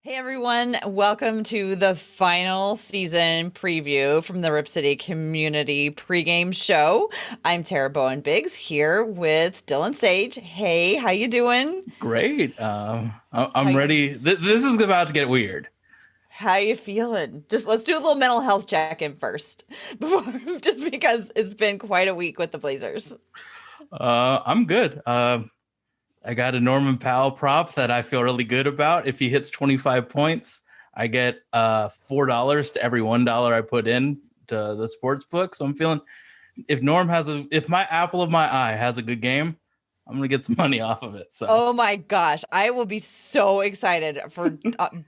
Hey everyone, welcome to the final season preview from the Rip City Community pregame show. I'm Tara Bowen Biggs here with Dylan Sage. Hey, how you doing? Great. How I'm you ready. This is about to get weird. how you feeling? Just let's do a little mental health check-in first, before, just because it's been quite a week with the Blazers. I'm good. I got a Norman Powell prop that I feel really good about. If he hits 25 points, I get $4 to every $1 I put in to the sports book. So I'm feeling if my apple of my eye has a good game, I'm gonna get some money off of it. So Oh my gosh, I will be so excited for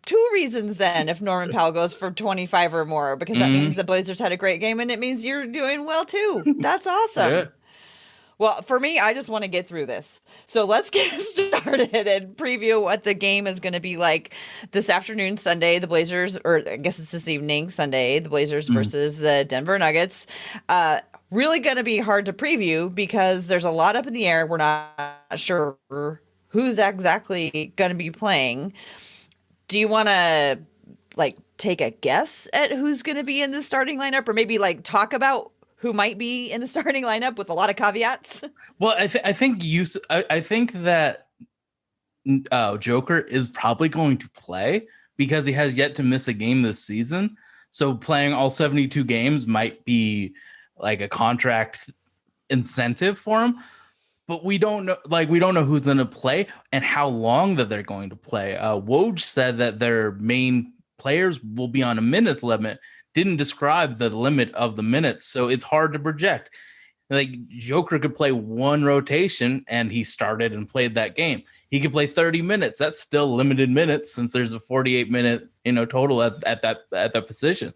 two reasons then if Norman Powell goes for 25 or more, because that means mm, the Blazers had a great game and it means you're doing well too. That's yeah. awesome. Well, for me, I just want to get through this. So let's get started and preview what the game is going to be like this afternoon, Sunday. The Blazers, or I guess it's this evening, Sunday, the Blazers Mm. versus the Denver Nuggets. Really going to be hard to preview because there's a lot up in the air. We're not sure who's exactly going to be playing. Do you want to like take a guess at who's going to be in the starting lineup, or maybe like talk about who might be in the starting lineup with a lot of caveats? Well, I think that Joker is probably going to play because he has yet to miss a game this season. So playing all 72 games might be like a contract incentive for him. But we don't know who's going to play and how long that they're going to play. Woj said that their main players will be on a minutes limit, didn't describe the limit of the minutes. So it's hard to project. Like Joker could play one rotation and he started and played that game. He could play 30 minutes. That's still limited minutes since there's a 48-minute, total at that position.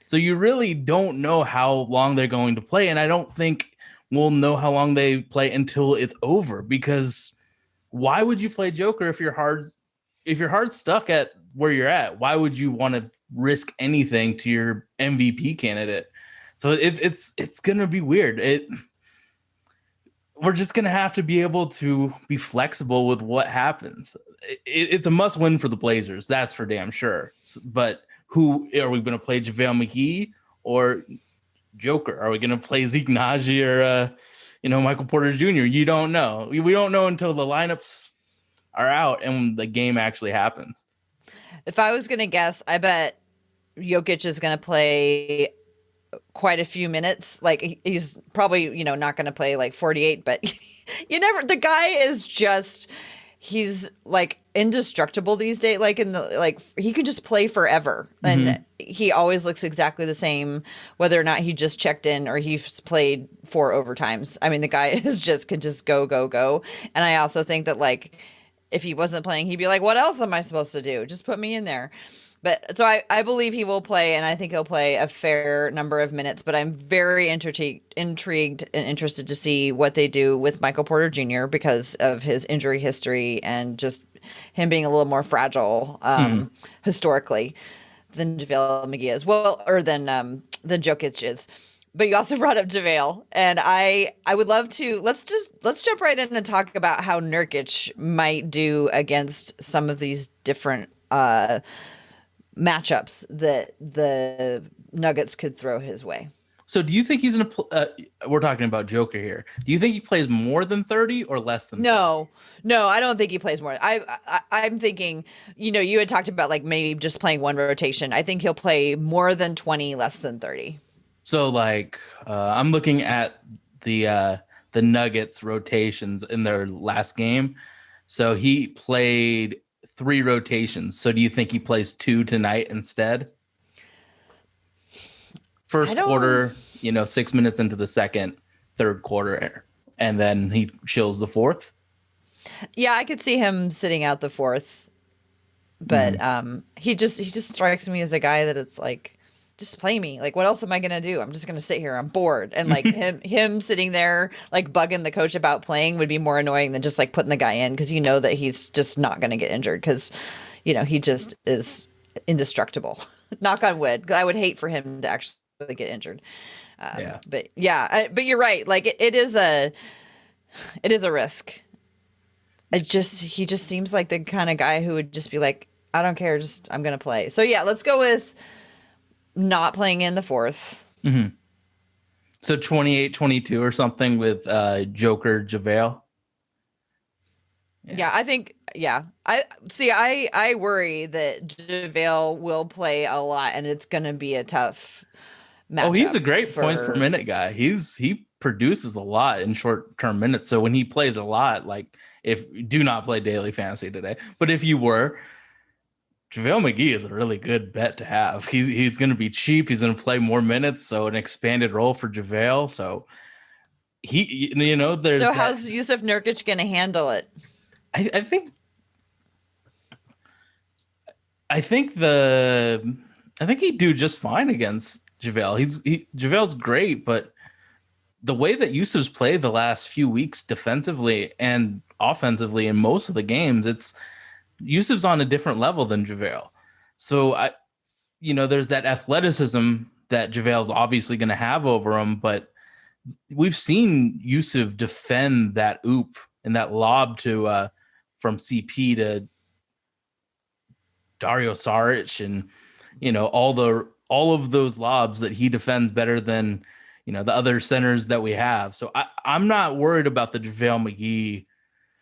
So you really don't know how long they're going to play. And I don't think we'll know how long they play until it's over, because why would you play Joker if you're hard stuck at where you're at? Why would you want to risk anything to your MVP candidate? So it's gonna be weird. We're just gonna have to be able to be flexible with what happens. It's a must win for the Blazers, that's for damn sure. But who are we gonna play, JaVale McGee or Joker? Are we gonna play Zeke Naji or Michael Porter Jr.? You don't know. We don't know until the lineups are out and the game actually happens. If I was going to guess, I bet Jokic is going to play quite a few minutes. Like he's probably, not going to play like 48, but the guy is just, he's like indestructible these days. Like he can just play forever. And Mm-hmm. he always looks exactly the same, whether or not he just checked in or he's played 4 overtimes. I mean, the guy can just go, go, go. And I also think that like, if he wasn't playing, he'd be like, what else am I supposed to do? Just put me in there. But so I believe he will play, and I think he'll play a fair number of minutes. But I'm very intrigued and interested to see what they do with Michael Porter Jr. because of his injury history and just him being a little more fragile historically than JaVale McGee is. Well, or than Jokic is. But you also brought up JaVale, and I would love to let's jump right in and talk about how Nurkic might do against some of these different matchups that the Nuggets could throw his way. So do you think he's in we're talking about Joker here. Do you think he plays more than 30 or less than 30? No, no, I don't think he plays more. I'm thinking, you had talked about like maybe just playing one rotation. I think he'll play more than 20, less than 30. So like I'm looking at the Nuggets rotations in their last game. So he played 3 rotations. So do you think he plays 2 tonight instead? I First don't. quarter, 6 minutes into the second, third quarter, and then he chills the fourth. Yeah, I could see him sitting out the fourth, but Mm-hmm. he just strikes me as a guy that it's like, just play me. Like, what else am I gonna do? I'm just gonna sit here. I'm bored. And like him sitting there like bugging the coach about playing would be more annoying than just like putting the guy in, because you know that he's just not gonna get injured because he just is indestructible. Knock on wood. I would hate for him to actually get injured. Yeah. But yeah, but you're right. Like it is a risk. He just seems like the kind of guy who would just be like, I don't care. Just I'm gonna play. So yeah, let's go with not playing in the fourth. Hmm. So 28-22 or something with Joker JaVale. Yeah. Yeah, I think yeah. I see. I worry that JaVale will play a lot, and it's gonna be a tough Oh, he's matchup a great points per for. minute guy. He produces a lot in short term minutes. So when he plays a lot, like if do not play daily fantasy today, but if you were, JaVale McGee is a really good bet to have. He's going to be cheap. He's going to play more minutes, so an expanded role for JaVale. So there's So that. how's Yusuf Nurkic gonna handle it? I think I think the I think he'd do just fine against JaVale. JaVale's great, but the way that Yusuf's played the last few weeks defensively and offensively in most of the games, it's Yusuf's on a different level than JaVale. So there's that athleticism that JaVale's obviously going to have over him, but we've seen Yusuf defend that oop and that lob to from CP to Dario Saric and all of those lobs that he defends better than the other centers that we have. So I'm not worried about the JaVale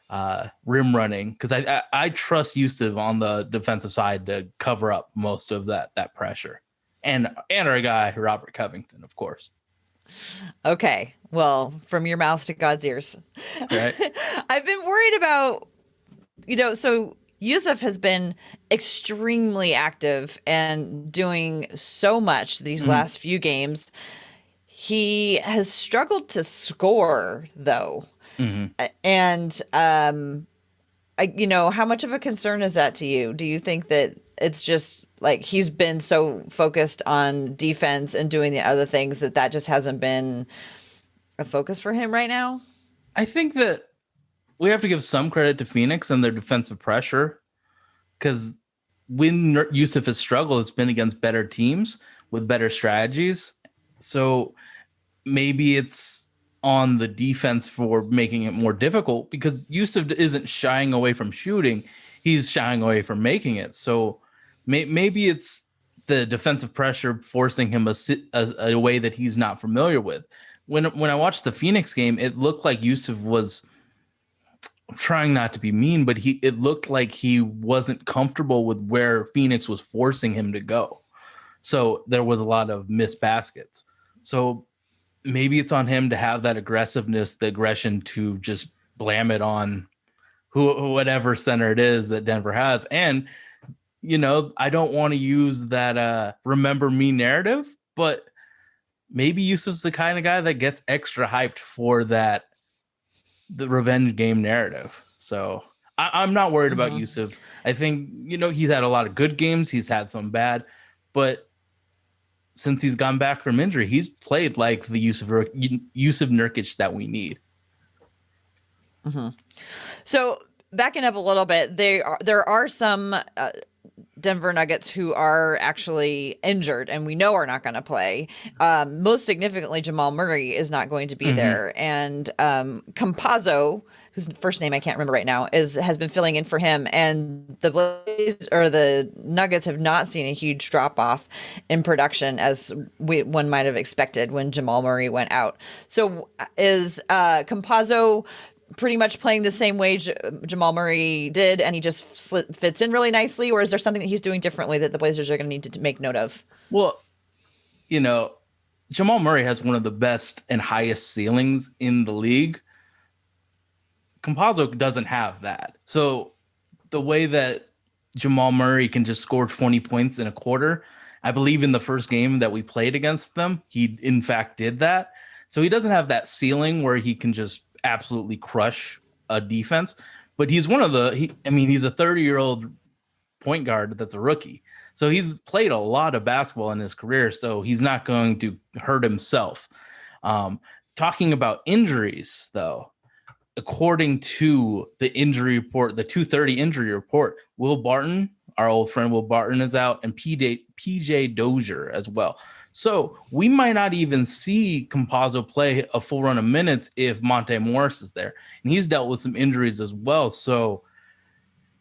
McGee rim running because I trust Yusuf on the defensive side to cover up most of that pressure, and our guy Robert Covington, of course. Okay, well, from your mouth to God's ears. Right. I've been worried about, so Yusuf has been extremely active and doing so much these Mhm. last few games. He has struggled to score, though. Mhm. And how much of a concern is that to you? Do you think that it's just like he's been so focused on defense and doing the other things that just hasn't been a focus for him right now? I think that we have to give some credit to Phoenix and their defensive pressure because when Yusuf has struggled, it's been against better teams with better strategies. So maybe it's on the defense for making it more difficult because Yusuf isn't shying away from shooting. He's shying away from making it. So maybe it's the defensive pressure forcing him a way that he's not familiar with. When I watched the Phoenix game, it looked like Yusuf was trying not to be mean, but it looked like he wasn't comfortable with where Phoenix was forcing him to go. So there was a lot of missed baskets. So maybe it's on him to have that aggressiveness, the aggression to just blam it on whatever center it is that Denver has. And I don't want to use that remember me narrative, but maybe Yusuf's the kind of guy that gets extra hyped for the revenge game narrative. So I'm not worried about Hmm. Yusuf. I think he's had a lot of good games. He's had some bad, but since he's gone back from injury, he's played like the Yusuf Nurkic that we need. Hmm. So backing up a little bit, there are some Denver Nuggets who are actually injured and we know are not going to play. Most significantly, Jamal Murray is not going to be Mm-hmm. there, and Campazzo, whose first name I can't remember right now, has been filling in for him. And the Nuggets have not seen a huge drop off in production as one might have expected when Jamal Murray went out. So is Campazzo pretty much playing the same way Jamal Murray did, and he just fits in really nicely, or is there something that he's doing differently that the Blazers are going to need to make note of? Well, you know, Jamal Murray has one of the best and highest ceilings in the league. Campazzo doesn't have that. So the way that Jamal Murray can just score 20 points in a quarter, I believe in the first game that we played against them, he in fact did that. So he doesn't have that ceiling where he can just absolutely crush a defense. But he's he's a 30-year-old point guard that's a rookie. So he's played a lot of basketball in his career. So he's not going to hurt himself. Talking about injuries, though, according to the injury report, the 230 injury report, Will Barton, our old friend Will Barton, is out, and PJ Dozier as well. So we might not even see Campazzo play a full run of minutes if Monte Morris is there. And he's dealt with some injuries as well. So,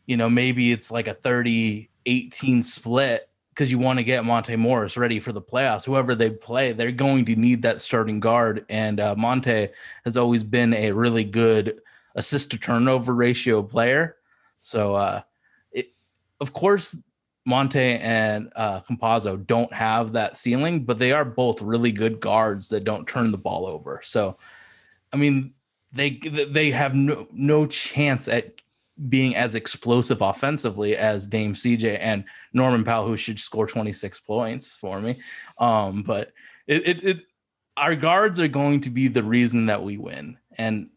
maybe it's like a 30 18 split because you want to get Monte Morris ready for the playoffs. Whoever they play, they're going to need that starting guard. And Monte has always been a really good assist to turnover ratio player. So, of course, Monte and Campazzo don't have that ceiling, but they are both really good guards that don't turn the ball over. So, I mean, they have no chance at being as explosive offensively as Dame CJ and Norman Powell, who should score 26 points for me. But our guards are going to be the reason that we win. And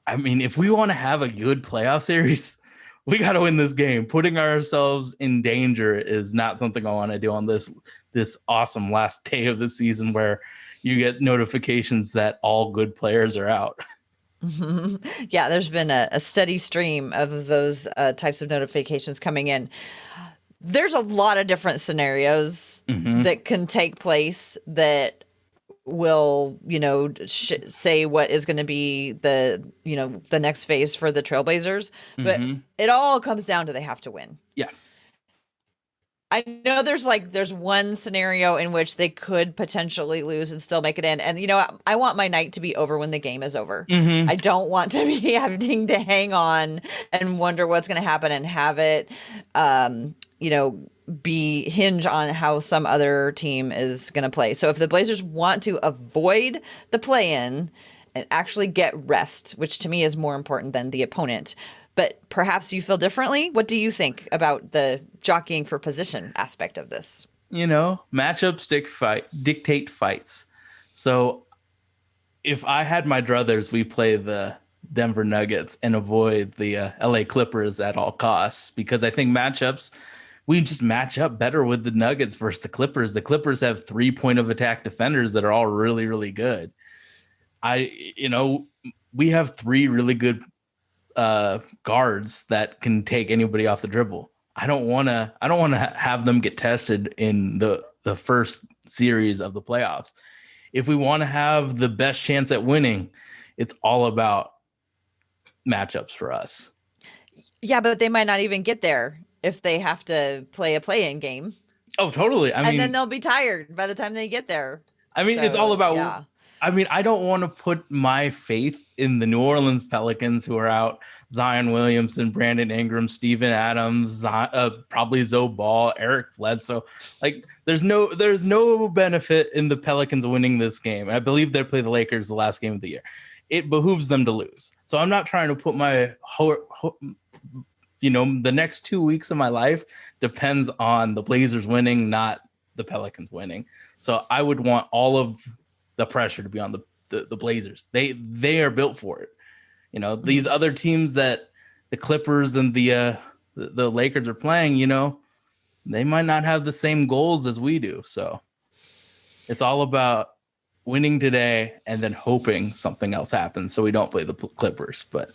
I mean, if we want to have a good playoff series, we got to win this game. Putting ourselves in danger is not something I want to do on this awesome last day of the season where you get notifications that all good players are out. Yeah, there's been a steady stream of those types of notifications coming in. There's a lot of different scenarios that can take place that will, say what is going to be the next phase for the Trailblazers. But it all comes down to they have to win. Yeah. I know there's one scenario in which they could potentially lose and still make it in. And, I want my night to be over when the game is over. I don't want to be having to hang on and wonder what's going to happen and have it, be hinge on how some other team is going to play. So if the Blazers want to avoid the play-in and actually get rest, which to me is more important than the opponent, but perhaps you feel differently. What do you think about the jockeying for position aspect of this? Matchups dictate fights. So if I had my druthers, we play the Denver Nuggets and avoid the LA Clippers at all costs, because I think we just match up better with the Nuggets versus the Clippers. The Clippers have 3 point of attack defenders that are all really, really good. We have 3 really good guards that can take anybody off the dribble. I don't want to have them get tested in the first series of the playoffs. If we want to have the best chance at winning, it's all about matchups for us. Yeah, but they might not even get there if they have to play a play-in game. Oh, totally. And then they'll be tired by the time they get there. It's all about. Yeah. I don't want to put my faith in the New Orleans Pelicans, who are out Zion Williamson, Brandon Ingram, Steven Adams, probably Zoe Ball, Eric Bledsoe. Like, there's no benefit in the Pelicans winning this game. I believe they play the Lakers the last game of the year. It behooves them to lose. So I'm not trying to put my the next 2 weeks of my life depends on the Blazers winning, not the Pelicans winning. So I would want all of the pressure to be on the Blazers. They are built for it. These other teams that the Clippers and the Lakers are playing, they might not have the same goals as we do. So it's all about winning today and then hoping something else happens so we don't play the Clippers. But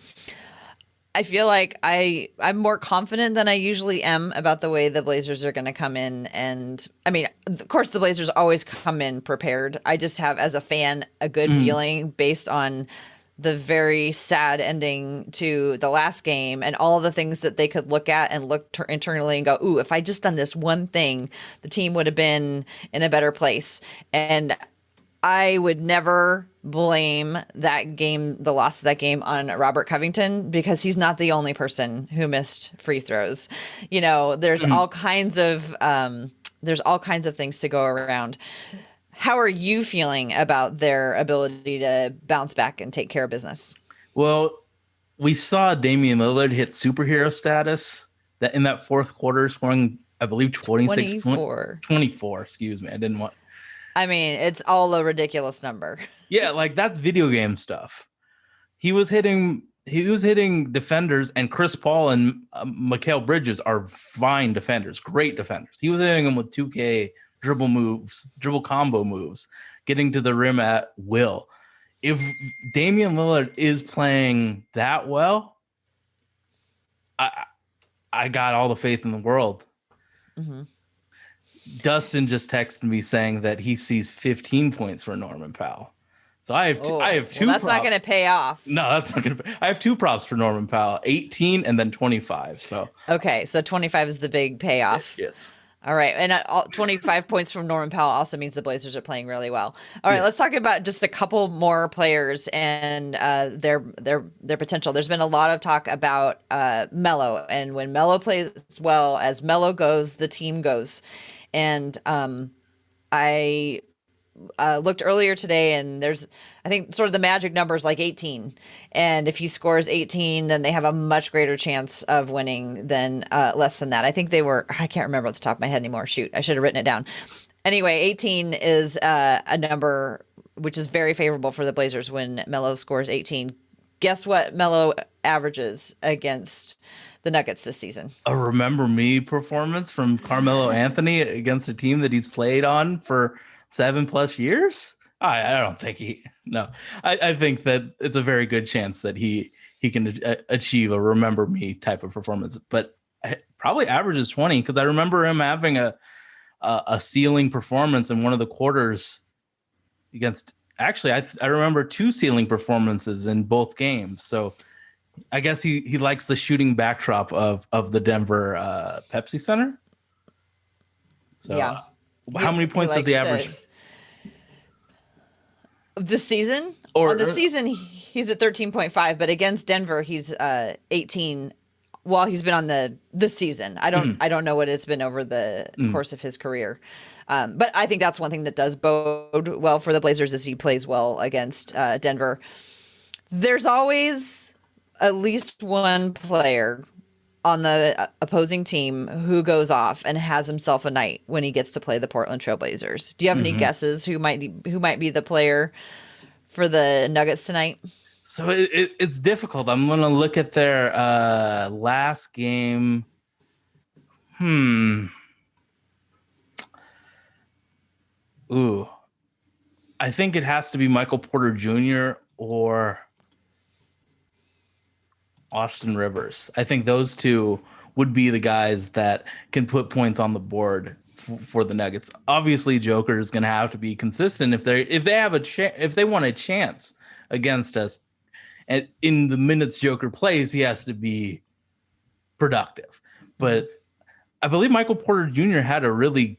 I feel like I'm more confident than I usually am about the way the Blazers are going to come in. And I mean, of course, the Blazers always come in prepared. I just have, as a fan, a good feeling based on the very sad ending to the last game and all of the things that they could look at and look internally and go, ooh, if I just done this one thing, the team would have been in a better place. And I would never blame that game, the loss of that game, on Robert Covington, because he's not the only person who missed free throws. There's all kinds of things to go around. How are you feeling about their ability to bounce back and take care of business? Well, we saw Damian Lillard hit superhero status that in that fourth quarter, scoring, I believe, 24. Excuse me. It's all a ridiculous number. Yeah, like, that's video game stuff. He was hitting defenders, and Chris Paul and Mikal Bridges are fine defenders, great defenders. He was hitting them with 2K dribble combo moves, getting to the rim at will. If Damian Lillard is playing that well, I got all the faith in the world. Mm-hmm. Dustin just texted me saying that he sees 15 points for Norman Powell. So I Oh, have well, two that's not props. going to pay off. No, that's not gonna. I have two props for Norman Powell, 18 and then 25. So Okay, so 25 is the big payoff. yes, All right, and 25 points from Norman Powell also means the Blazers are playing really well. All right, yeah. let's talk about just a couple more players and their potential. There's been a lot of talk about Melo, and when Melo plays well, as Melo goes, the team goes. And I looked earlier today, and there's, I think, sort of the magic number is like 18. And if he scores 18, then they have a much greater chance of winning than less than that. I think they were, I can't remember off the top of my head anymore. Shoot, I should have written it down. Anyway, 18 is a number which is very favorable for the Blazers when Melo scores 18. Guess what Melo averages against the Nuggets this season? A remember me performance from Carmelo Anthony against a team that he's played on for 7+ years. I don't think he. No, I think that it's a very good chance that he can achieve a remember me type of performance, but probably averages 20 because I remember him having a ceiling performance in one of the quarters against. Actually, I remember two ceiling performances in both games. So I guess he likes the shooting backdrop of the Denver Pepsi Center. So Yeah, how many he points does he likes average? to. This season, on the Or season, he's at 13.5, but against Denver, he's 18. While he's been on this season, I don't know what it's been over the mm, course of his career. But I think that's one thing that does bode well for the Blazers is he plays well against Denver. There's always at least one player on the opposing team who goes off and has himself a night when he gets to play the Portland Trailblazers. Do you have any mhm. guesses who might be the player for the Nuggets tonight? So it's difficult. I'm gonna look at their last game. Hmm. Ooh. I think it has to be Michael Porter Jr. or Austin Rivers. I think those two would be the guys that can put points on the board for the Nuggets. Obviously, Joker is going to have to be consistent if they have if they want a chance against us. And in the minutes Joker plays, he has to be productive. Mm-hmm. But I believe Michael Porter Jr. had a really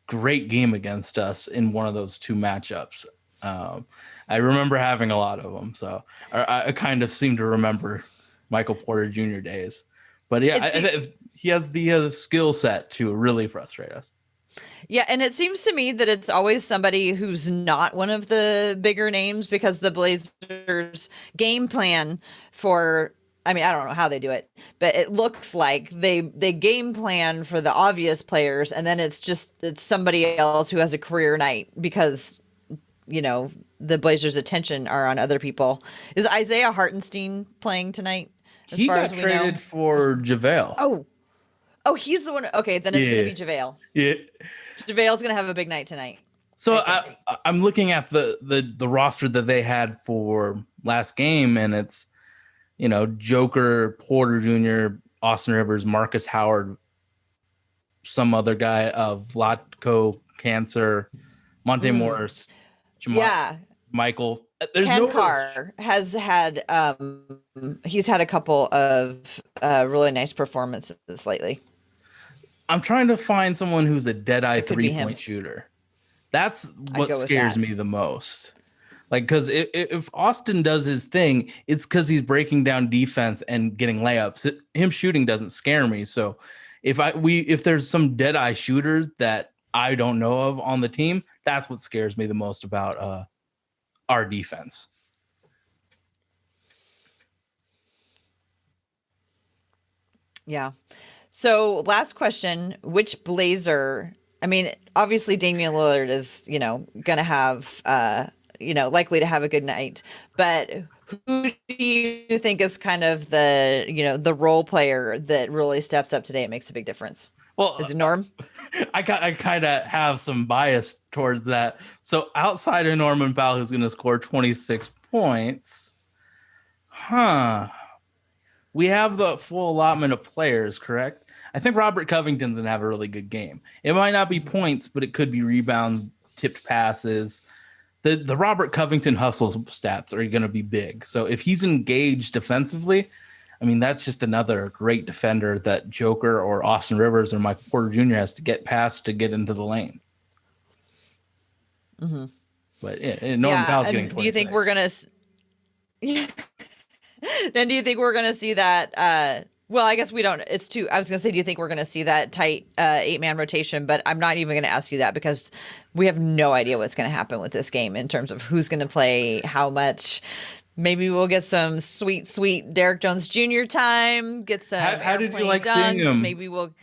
great game against us in one of those two matchups. Um, I remember having a lot of them, so I kind of seem to remember Michael Porter Jr. days. But yeah, It's he has the skill set to really frustrate us. Yeah, and it seems to me that it's always somebody who's not one of the bigger names because the Blazers game plan for, I mean, I don't know how they do it, but it looks like they game plan for the obvious players and then it's somebody else who has a career night because, the Blazers' attention are on other people. Is Isaiah Hartenstein playing tonight as He far got as we know? traded for JaVale. Oh, oh, he's the one. Okay, then it's going to Yeah, be JaVale. yeah. JaVale's going to have a big night tonight, So I think. I'm looking at the roster that they had for last game, and it's Joker, Porter Jr., Austin Rivers, Marcus Howard, some other guy of Vlatko Cancer, Monte Mm, Morris, yeah. Michael. There's Ken no real. Carr has had he's had a couple of really nice performances lately. I'm trying to find someone who's a dead eye It could be 3-point him. shooter. That's I'd what go with scares that. me the most. Like, because if Austin does his thing, it's because he's breaking down defense and getting layups. Him shooting doesn't scare me. So if there's some dead eye shooter that I don't know of on the team, that's what scares me the most about our defense. Yeah. So last question, which Blazer, I mean, obviously Damian Lillard is, gonna have likely to have a good night, but who do you think is kind of the role player that really steps up today and makes a big difference? Well, Is it Norm? I kind of have some bias towards that. So outside of Norman Powell, who's going to score 26 points, we have the full allotment of players, correct? I think Robert Covington's going to have a really good game. It might not be points, but it could be rebounds, tipped passes. the Robert Covington hustle stats are going to be big. So if he's engaged defensively, I mean, that's just another great defender that Joker or Austin Rivers or Michael Porter Jr. has to get past to get into the lane. Mm-hmm. But yeah, Norman Yeah, Powell's getting and do you think we're 26. gonna? Then do you think we're gonna see that? Well, I guess we don't. It's too. I was gonna say, do you think we're gonna see that tight 8-man rotation? But I'm not even gonna ask you that because we have no idea what's gonna happen with this game in terms of who's gonna play how much. Maybe we'll get some sweet, sweet Derek Jones Jr. time. Get some How did you airplane like seeing dunks. him? Maybe we'll.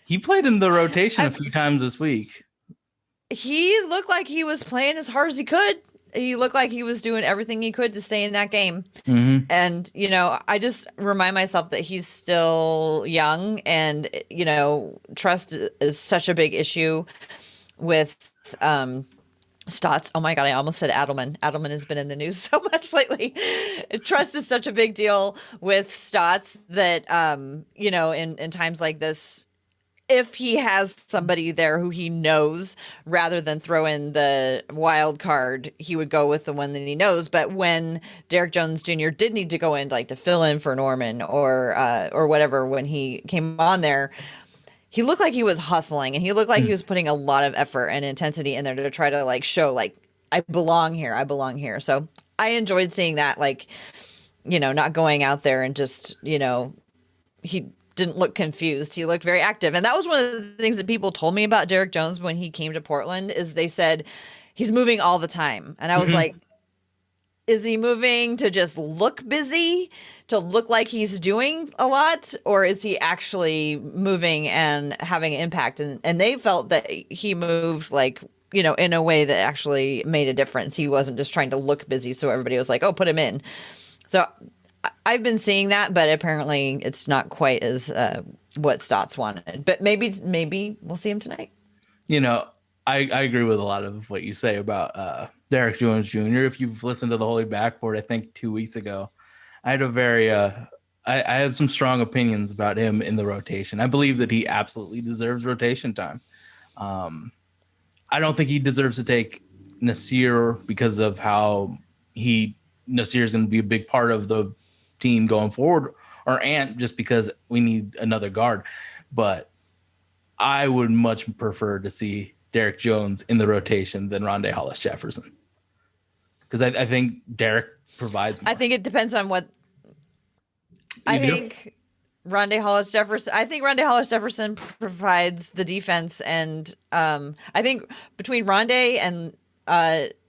He played in the rotation a I, few times this week. he looked like he was playing as hard as he could. He looked like he was doing everything he could to stay in that game. Mm-hmm. And, I just remind myself that he's still young and, trust is such a big issue with Stotts. Oh my God, I almost said Adelman. Adelman has been in the news so much lately. Trust is such a big deal with Stotts that, in times like this, if he has somebody there who he knows, rather than throw in the wild card, he would go with the one that he knows. But when Derek Jones Jr. did need to go in, like to fill in for Norman or whatever, when he came on there, he looked like he was hustling and he looked like he was putting a lot of effort and intensity in there to try to like show like I belong here, I belong here. So I enjoyed seeing that, like, not going out there and just, he didn't look confused. He looked very active. And that was one of the things that people told me about Derek Jones when he came to Portland is they said he's moving all the time. And I was like, is he moving to just look busy, to look like he's doing a lot? Or is he actually moving and having an impact? And they felt that he moved like, in a way that actually made a difference. He wasn't just trying to look busy. So everybody was like, oh, put him in. So I've been seeing that, but apparently it's not quite as what Stotts wanted. But maybe we'll see him tonight. I agree with a lot of what you say about Derek Jones Jr. If you've listened to the Holy Backboard, I think 2 weeks ago, I had a very I had some strong opinions about him in the rotation. I believe that he absolutely deserves rotation time. I don't think he deserves to take Nasir because of how Nasir is going to be a big part of the team going forward, or Ant just because we need another guard. But I would much prefer to see Derek Jones in the rotation than Rondé Hollis Jefferson, because I think Derek provides more. I think it depends on what I think Rondé Hollis Jefferson. I think Rondé Hollis Jefferson provides the defense, and I think between Rondé and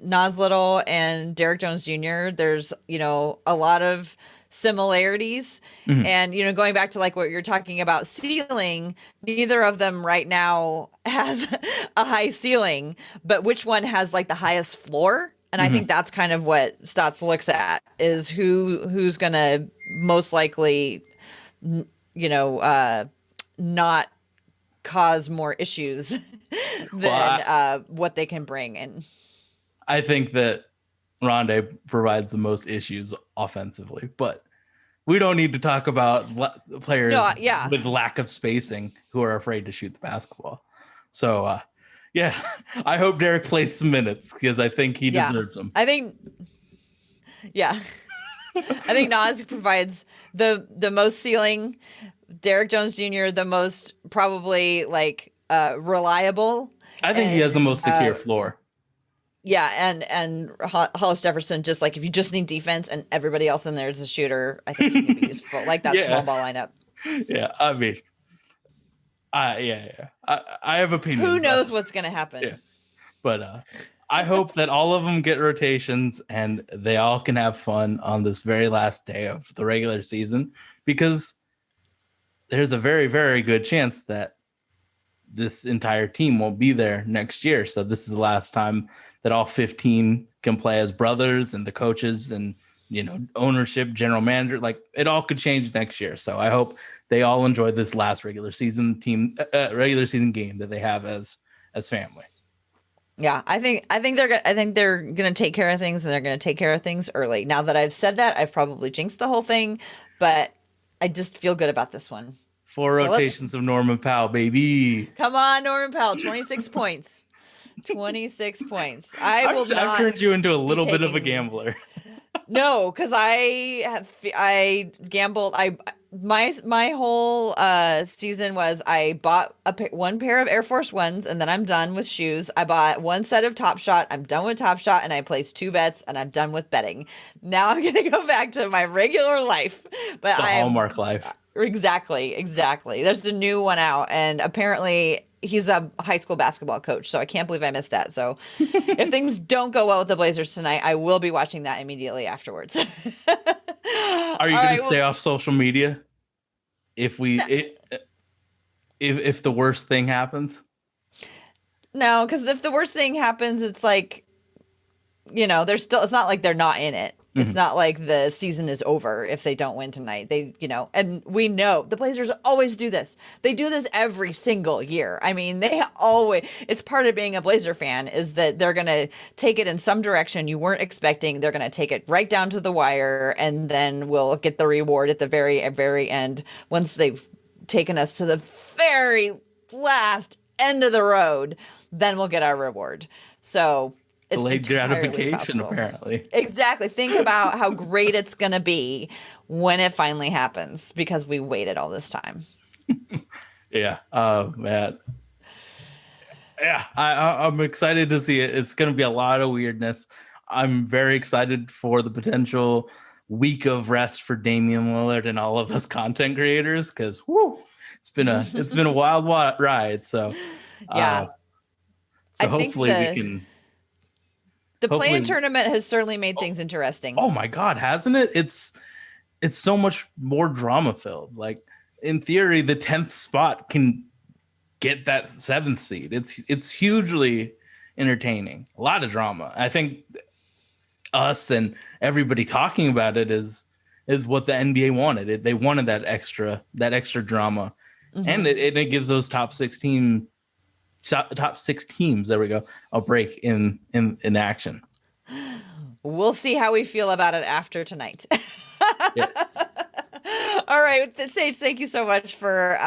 Nas Little and Derek Jones Jr., there's a lot of similarities. And going back to like what you're talking about ceiling, neither of them right now has a high ceiling, but which one has like the highest floor? And I think that's kind of what Stotts looks at, is who's gonna most likely not cause more issues than what they can bring. And I think that Rondé provides the most issues offensively, but we don't need to talk about players with lack of spacing who are afraid to shoot the basketball. So, I hope Derek plays some minutes because I think he deserves them. I think Nas provides the most ceiling. Derek Jones Jr. the most probably like reliable. I think he has the most secure floor. Yeah, and Hollis Jefferson, just like if you just need defense and everybody else in there is a shooter, I think he can be useful. Like that small ball lineup. Yeah, I mean, I have opinions. Who knows what's going to happen? Yeah, but I hope that all of them get rotations and they all can have fun on this very last day of the regular season, because there's a very, very good chance that this entire team won't be there next year. So this is the last time that all 15 can play as brothers, and the coaches and, ownership, general manager, like it all could change next year. So I hope they all enjoy this last regular season game that they have as family. Yeah, I think they're gonna take care of things, and they're gonna take care of things early. Now that I've said that, I've probably jinxed the whole thing, but I just feel good about this one. 4 rotations of Norman Powell, baby. Come on, Norman Powell, 26 points. 26 points. I will I've not turned you into a be little bit of a taking. gambler. No, because I gambled. My whole season was I bought one pair of Air Force Ones, and then I'm done with shoes. I bought one set of Top Shot. I'm done with Top Shot, and I placed two bets, and I'm done with betting. Now I'm gonna go back to my regular life, but The I am Hallmark life. exactly. There's a new one out, and apparently he's a high school basketball coach, so I can't believe I missed that. So if things don't go well with the Blazers tonight, I will be watching that immediately afterwards. Are you All going right, to stay well, off social media if if the worst thing happens? no, because if the worst thing happens, it's like, they're still, it's not like they're not in it. It's Mhm. not like the season is over if they don't win tonight. And we know the Blazers always do this. They do this every single year. I mean, it's part of being a Blazer fan is that they're going to take it in some direction you weren't expecting. They're going to take it right down to the wire, and then we'll get the reward at the very, very end once they've taken us to the very last end of the road. Then we'll get our reward. So it's Delayed entirely gratification, possible. apparently. Exactly. Think about how great it's going to be when it finally happens because we waited all this time. Yeah. Oh, man. Yeah. I'm excited to see it. It's going to be a lot of weirdness. I'm very excited for the potential week of rest for Damian Lillard and all of us content creators because, it's been a wild ride. So, uh, Yeah. I think hopefully we can. the play-in Hopefully, tournament has certainly made oh, things interesting. oh my God, hasn't it? It's so much more drama filled. Like in theory, the 10th spot can get that 7th seed. It's hugely entertaining. A lot of drama. I think us and everybody talking about it is what the NBA wanted. They wanted that extra drama, and Hmm. it gives those top six teams. There we go. A break in action. We'll see how we feel about it after tonight. Yeah. All right, Sage, thank you so much for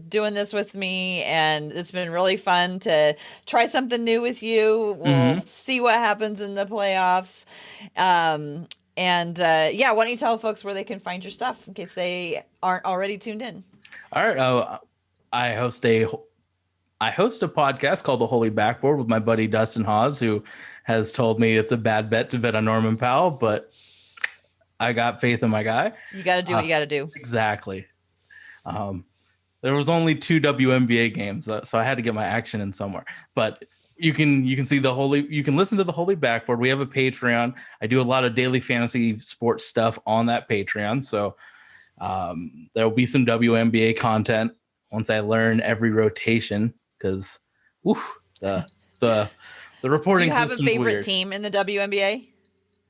doing this with me. And it's been really fun to try something new with you. We'll Mm-hmm. see what happens in the playoffs. Yeah, why don't you tell folks where they can find your stuff in case they aren't already tuned in? All right. I host a podcast called The Holy Backboard with my buddy Dustin Hawes, who has told me it's a bad bet to bet on Norman Powell, but I got faith in my guy. You got to do what you got to do. Exactly. There was only 2 WNBA games, so I had to get my action in somewhere. But you can listen to The Holy Backboard. We have a Patreon. I do a lot of daily fantasy sports stuff on that Patreon. So there'll be some WNBA content once I learn every rotation, because the Do reporting you have a system's favorite weird. team in the WNBA?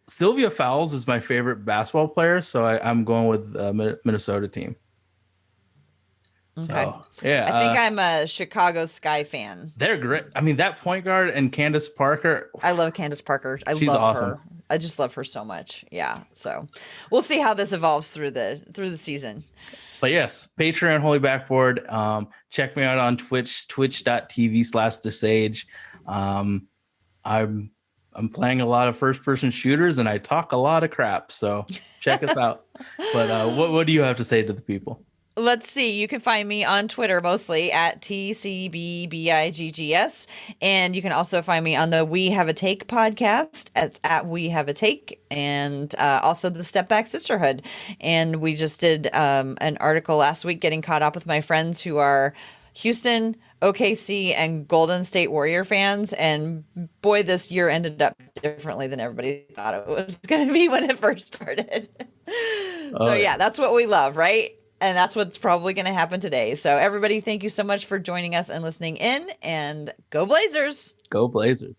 Sylvia Fowles is my favorite basketball player, so I'm going with the Minnesota team. Okay. So yeah, I think I'm a Chicago Sky fan. they're great. I mean, that point guard and Candace Parker, I love Candace Parker. I she's love awesome. her. I just love her so much. Yeah. So we'll see how this evolves through the season. But yes, Patreon, Holy Backboard. Check me out on Twitch, twitch.tv/thesage. I'm playing a lot of first-person shooters, and I talk a lot of crap. So check us out. But what do you have to say to the people? Let's see. You can find me on Twitter mostly at TCBBIGGS. And you can also find me on the We Have a Take podcast. It's at We Have a Take. And also the Step Back Sisterhood. And we just did an article last week getting caught up with my friends who are Houston, OKC, and Golden State Warrior fans. And boy, this year ended up differently than everybody thought it was going to be when it first started. So yeah, that's what we love, right? And that's what's probably going to happen today. So everybody, thank you so much for joining us and listening in, and go Blazers. Go Blazers.